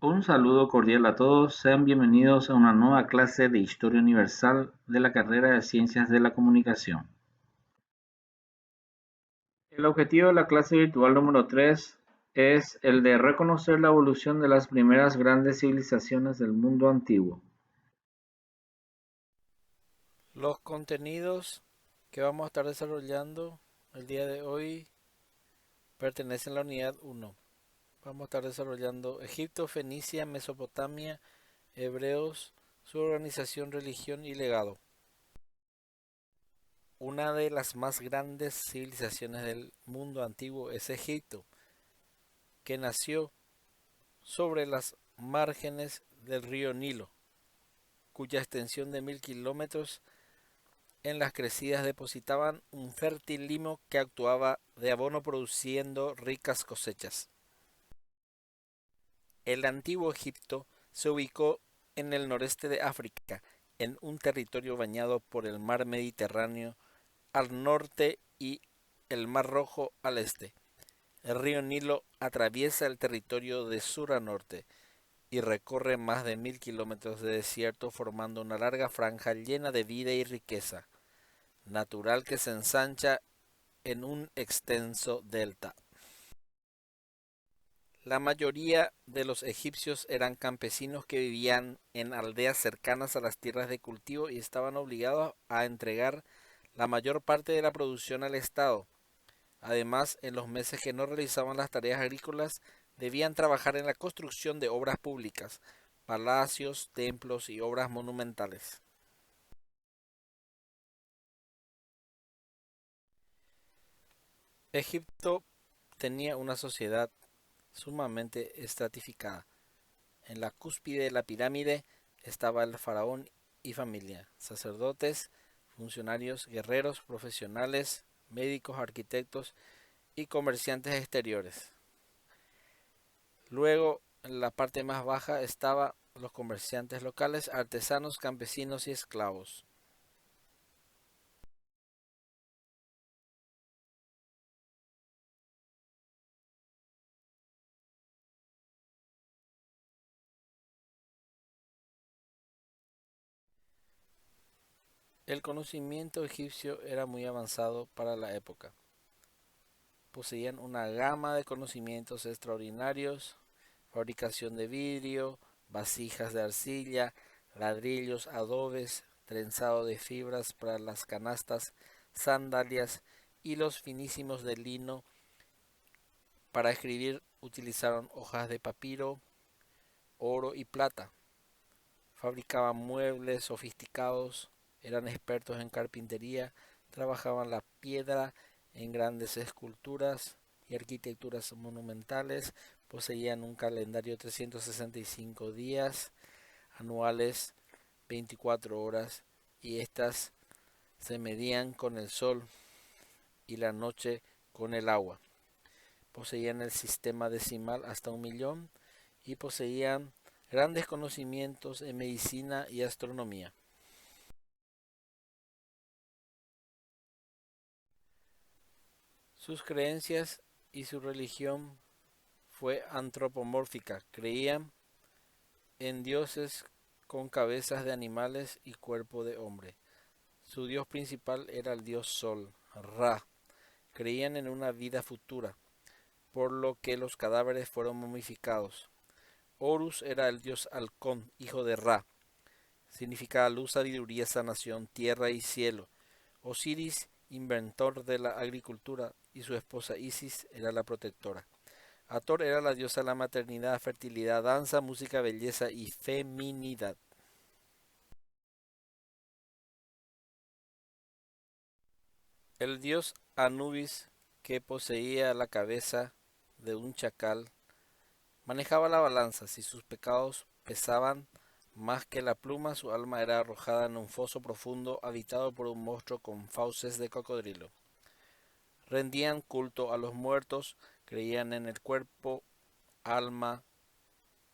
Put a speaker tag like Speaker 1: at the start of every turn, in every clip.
Speaker 1: Un saludo cordial a todos, sean bienvenidos a una nueva clase de Historia Universal de la carrera de Ciencias de la Comunicación. El objetivo de la clase virtual número 3 es el de reconocer la evolución de las primeras grandes civilizaciones del mundo antiguo.
Speaker 2: Los contenidos que vamos a estar desarrollando el día de hoy pertenecen a la unidad 1. Vamos a estar desarrollando Egipto, Fenicia, Mesopotamia, Hebreos, su organización, religión y legado. Una de las más grandes civilizaciones del mundo antiguo es Egipto, que nació sobre las márgenes del río Nilo, cuya extensión de 1000 kilómetros en las crecidas depositaban un fértil limo que actuaba de abono produciendo ricas cosechas. El antiguo Egipto se ubicó en el noreste de África, en un territorio bañado por el mar Mediterráneo al norte y el mar Rojo al este. El río Nilo atraviesa el territorio de sur a norte y recorre más de 1000 kilómetros de desierto formando una larga franja llena de vida y riqueza natural que se ensancha en un extenso delta. La mayoría de los egipcios eran campesinos que vivían en aldeas cercanas a las tierras de cultivo y estaban obligados a entregar la mayor parte de la producción al Estado. Además, en los meses que no realizaban las tareas agrícolas, debían trabajar en la construcción de obras públicas, palacios, templos y obras monumentales. Egipto tenía una sociedad sumamente estratificada. En la cúspide de la pirámide estaba el faraón y familia, sacerdotes, funcionarios, guerreros, profesionales, médicos, arquitectos y comerciantes exteriores. Luego, en la parte más baja estaban los comerciantes locales, artesanos, campesinos y esclavos. El conocimiento egipcio era muy avanzado para la época. Poseían una gama de conocimientos extraordinarios, fabricación de vidrio, vasijas de arcilla, ladrillos, adobes, trenzado de fibras para las canastas, sandalias, hilos finísimos de lino. Para escribir utilizaron hojas de papiro, oro y plata. Fabricaban muebles sofisticados, eran expertos en carpintería, trabajaban la piedra en grandes esculturas y arquitecturas monumentales, poseían un calendario de 365 días anuales, 24 horas, y estas se medían con el sol y la noche con el agua. Poseían el sistema decimal hasta 1 millón y poseían grandes conocimientos en medicina y astronomía. Sus creencias y su religión fue antropomórfica. Creían en dioses con cabezas de animales y cuerpo de hombre. Su dios principal era el dios Sol, Ra. Creían en una vida futura, por lo que los cadáveres fueron momificados. Horus era el dios halcón, hijo de Ra. Significaba luz, sabiduría, sanación, tierra y cielo. Osiris, inventor de la agricultura, y su esposa Isis era la protectora. Hathor era la diosa de la maternidad, fertilidad, danza, música, belleza y feminidad. El dios Anubis, que poseía la cabeza de un chacal, manejaba la balanza. Si sus pecados pesaban más que la pluma, su alma era arrojada en un foso profundo habitado por un monstruo con fauces de cocodrilo. Rendían culto a los muertos, creían en el cuerpo, alma,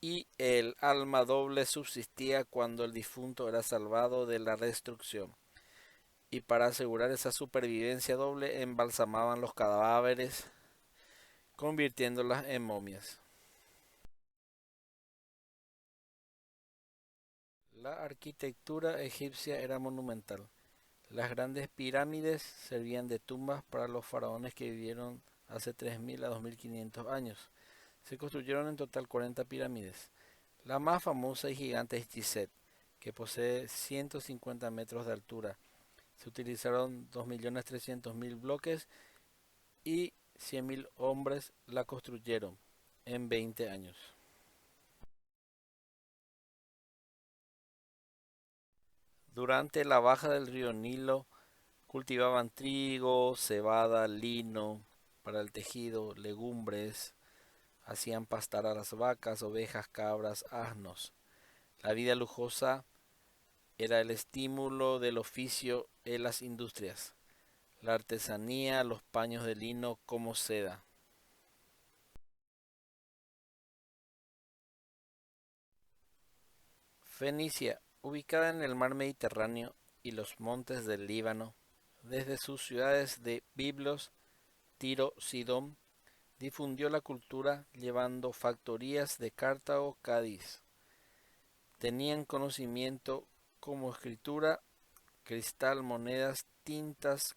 Speaker 2: y el alma doble subsistía cuando el difunto era salvado de la destrucción. Y para asegurar esa supervivencia doble embalsamaban los cadáveres, convirtiéndolas en momias. La arquitectura egipcia era monumental. Las grandes pirámides servían de tumbas para los faraones que vivieron hace 3000 a 2500 años. Se construyeron en total 40 pirámides. La más famosa y gigante es Gizeh, que posee 150 metros de altura. Se utilizaron 2.300.000 bloques y 100.000 hombres la construyeron en 20 años. Durante la baja del río Nilo cultivaban trigo, cebada, lino para el tejido, legumbres, hacían pastar a las vacas, ovejas, cabras, asnos. La vida lujosa era el estímulo del oficio en las industrias, la artesanía, los paños de lino como seda. Fenicia, ubicada en el mar Mediterráneo y los montes del Líbano, desde sus ciudades de Biblos, Tiro, Sidón, difundió la cultura llevando factorías de Cartago, Cádiz. Tenían conocimiento como escritura, cristal, monedas, tintas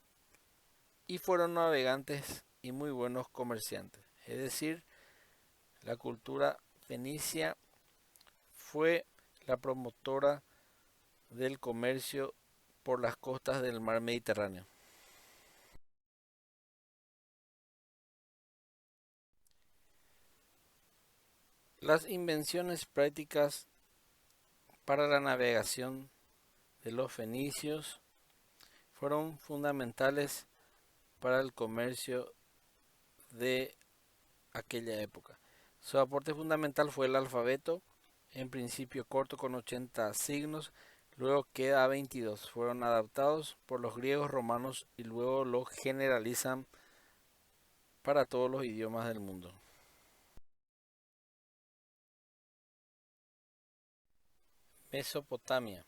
Speaker 2: y fueron navegantes y muy buenos comerciantes. Es decir, la cultura fenicia fue la promotora del comercio por las costas del mar Mediterráneo. Las invenciones prácticas para la navegación de los fenicios fueron fundamentales para el comercio de aquella época. Su aporte fundamental fue el alfabeto, en principio corto con 80 signos, luego queda a 22. Fueron adaptados por los griegos romanos y luego lo generalizan para todos los idiomas del mundo. Mesopotamia.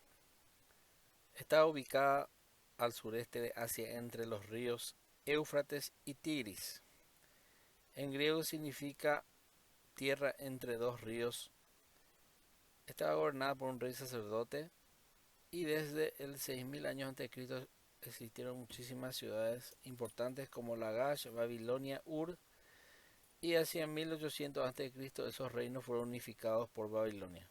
Speaker 2: Está ubicada al sureste de Asia entre los ríos Éufrates y Tigris. En griego significa tierra entre dos ríos. Estaba gobernada por un rey sacerdote y desde el 6000 años antes de Cristo existieron muchísimas ciudades importantes como Lagash, Babilonia, Ur, y hacia 1800 antes de Cristo esos reinos fueron unificados por Babilonia.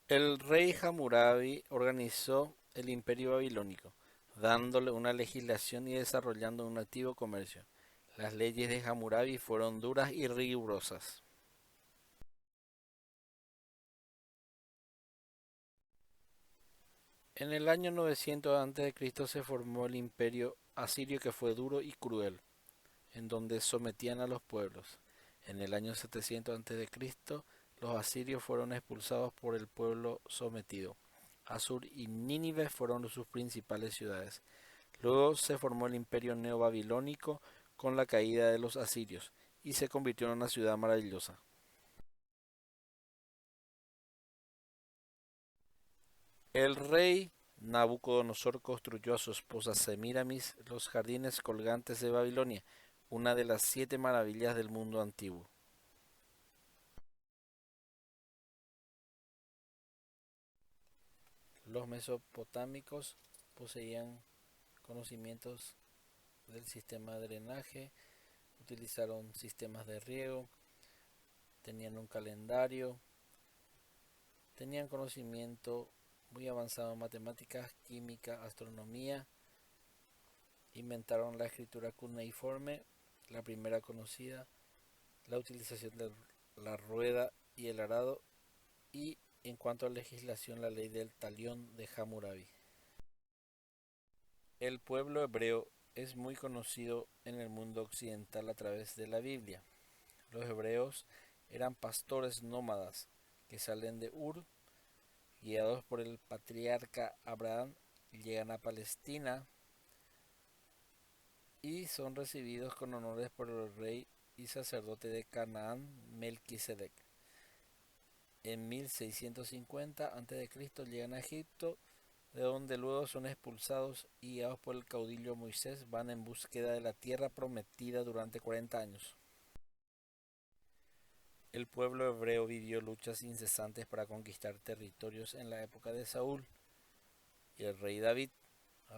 Speaker 2: El rey Hammurabi organizó el imperio babilónico, dándole una legislación y desarrollando un activo comercio. Las leyes de Hammurabi fueron duras y rigurosas. En el año 900 a.C. se formó el imperio asirio que fue duro y cruel, en donde sometían a los pueblos. En el año 700 a.C. los asirios fueron expulsados por el pueblo sometido. Asur y Nínive fueron sus principales ciudades. Luego se formó el imperio neobabilónico con la caída de los asirios y se convirtió en una ciudad maravillosa. El rey Nabucodonosor construyó a su esposa Semíramis los jardines colgantes de Babilonia, una de las 7 maravillas del mundo antiguo. Los mesopotámicos poseían conocimientos del sistema de drenaje, utilizaron sistemas de riego, tenían un calendario, tenían conocimiento muy avanzado en matemáticas, química, astronomía, inventaron la escritura cuneiforme, la primera conocida, la utilización de la rueda y el arado y en cuanto a legislación la ley del talión de Hammurabi. El pueblo hebreo es muy conocido en el mundo occidental a través de la Biblia. Los hebreos eran pastores nómadas que salen de Ur, guiados por el patriarca Abraham, llegan a Palestina y son recibidos con honores por el rey y sacerdote de Canaán, Melquisedec. En 1650 a.C. llegan a Egipto, de donde luego son expulsados y guiados por el caudillo Moisés van en búsqueda de la tierra prometida durante 40 años. El pueblo hebreo vivió luchas incesantes para conquistar territorios en la época de Saúl y el rey David,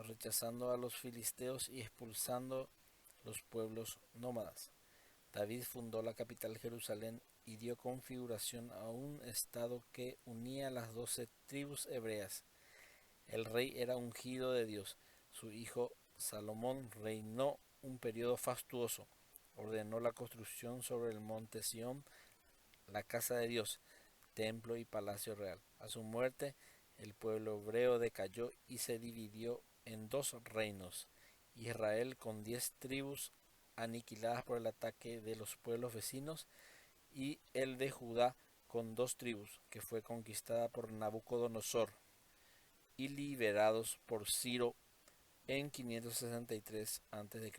Speaker 2: rechazando a los filisteos y expulsando los pueblos nómadas. David fundó la capital Jerusalén y dio configuración a un estado que unía las 12 tribus hebreas. El rey era ungido de Dios. Su hijo Salomón reinó un periodo fastuoso. Ordenó la construcción sobre el monte Sión, la casa de Dios, templo y palacio real. A su muerte, el pueblo hebreo decayó y se dividió en dos reinos: Israel con 10 tribus aniquiladas por el ataque de los pueblos vecinos, y el de Judá con 2 tribus, que fue conquistada por Nabucodonosor y liberados por Ciro en 563 a.C.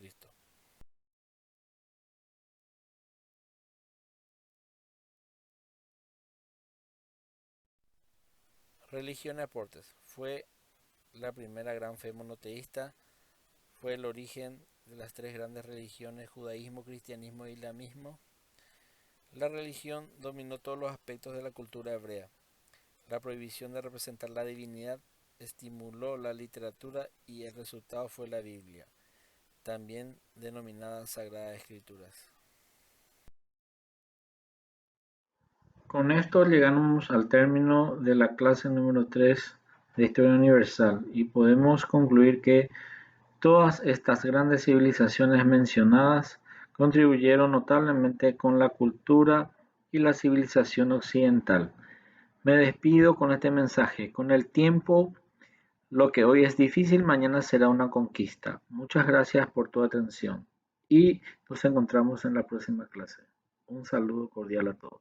Speaker 2: Religión y aportes. Fue la primera gran fe monoteísta, fue el origen de las 3 grandes religiones: judaísmo, cristianismo e islamismo. La religión dominó todos los aspectos de la cultura hebrea. La prohibición de representar la divinidad estimuló la literatura y el resultado fue la Biblia, también denominada Sagradas Escrituras.
Speaker 1: Con esto llegamos al término de la clase número 3 de Historia Universal y podemos concluir que todas estas grandes civilizaciones mencionadas contribuyeron notablemente con la cultura y la civilización occidental. Me despido con este mensaje: con el tiempo, lo que hoy es difícil, mañana será una conquista. Muchas gracias por tu atención y nos encontramos en la próxima clase. Un saludo cordial a todos.